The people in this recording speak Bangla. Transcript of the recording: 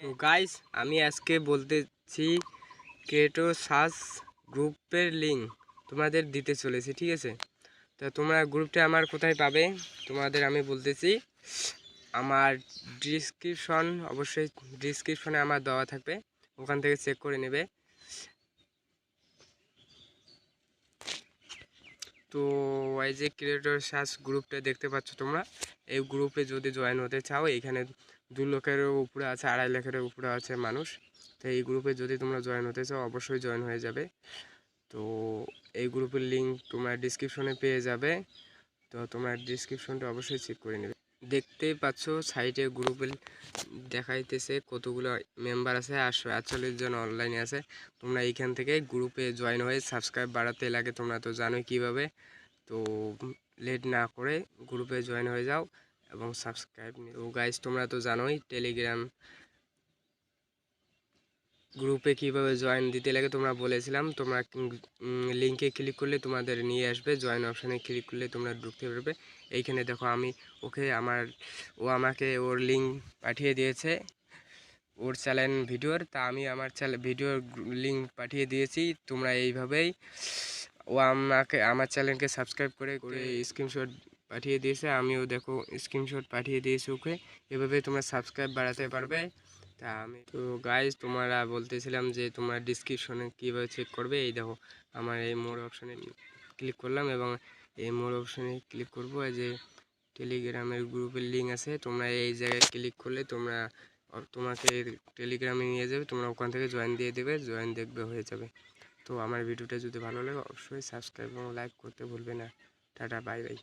তো গাইস আমি আজকে বলতেছি ক্রিয়েটর সার্চ গ্রুপের লিঙ্ক তোমাদের দিতে চলেছি, ঠিক আছে? তো তোমরা গ্রুপটা আমার কোথায় পাবে তোমাদের আমি বলতেছি। আমার ডিসক্রিপশন, অবশ্যই ডিসক্রিপশনে আমার দেওয়া থাকবে, ওখান থেকে চেক করে নেবে। তো এই যে ক্রিয়েটর সার্চ গ্রুপটা দেখতে পাচ্ছ তোমরা, এই গ্রুপে যদি জয়েন হতে চাও, এখানে 2 লাখেরও উপরে আছে, 2.5 লাখের উপরে আছে মানুষ। তো এই গ্রুপে যদি তোমরা জয়েন হতে চাও অবশ্যই জয়েন হয়ে যাবে। তো এই গ্রুপের লিঙ্ক তোমরা ডিসক্রিপশনে পেয়ে যাবে। তো তোমরা ডিসক্রিপশনটা অবশ্যই চেক করে নেবে। দেখতেই পাচ্ছ সাইটে গ্রুপে দেখাইতেছে কতগুলো মেম্বার আছে, 48 জন অনলাইনে আছে। তোমরা এইখান থেকে গ্রুপে জয়েন হয়ে সাবস্ক্রাইব বাড়াতে লাগে, তোমরা তো জানোই কীভাবে। তো লেট না করে গ্রুপে জয়েন হয়ে যাও এবং সাবস্ক্রাইব নিও। তো গাইস তোমরা তো জানোই টেলিগ্রাম গ্রুপে কিভাবে জয়েন দিতে লাগে তোমরা বলেছিলাম। তোমরা লিঙ্কে ক্লিক করলে তোমাদের নিয়ে আসবে, জয়েন অপশানে ক্লিক করলে তোমরা ঢুকতে পারবে। এইখানে দেখো আমি ও আমাকে ওর লিঙ্ক পাঠিয়ে দিয়েছে, ওর চ্যানেল ভিডিওর। তা আমি আমার ভিডিওর লিঙ্ক পাঠিয়ে দিয়েছি। তোমরা এইভাবেই, ও আমাকে আমার চ্যানেলকে সাবস্ক্রাইব করে স্ক্রিনশট পাঠিয়ে দিয়েছে, আমিও দেখো স্ক্রিনশট পাঠিয়ে দিয়েছি ওকে। এভাবে তোমরা সাবস্ক্রাইব বাড়াতে পারবে। তা আমি তো গাইজ তোমরা বলতেছিলাম যে তোমরা ডিসক্রিপশনে কীভাবে চেক করবে। এই দেখো আমার এই মোর অপশানে ক্লিক করলাম এবং এই মোর অপশানে ক্লিক করবো। এই যে টেলিগ্রামের গ্রুপের লিঙ্ক আছে, তোমরা এই জায়গায় ক্লিক করলে তোমাকে টেলিগ্রামে নিয়ে যাবে, তোমরা ওখান থেকে জয়েন দিয়ে দেবে, জয়েন দেখবে হয়ে যাবে। তো আমার ভিডিওটা যদি ভালো লাগে অবশ্যই সাবস্ক্রাইব এবং লাইক করতে ভুলবে না। Tata, bye bye.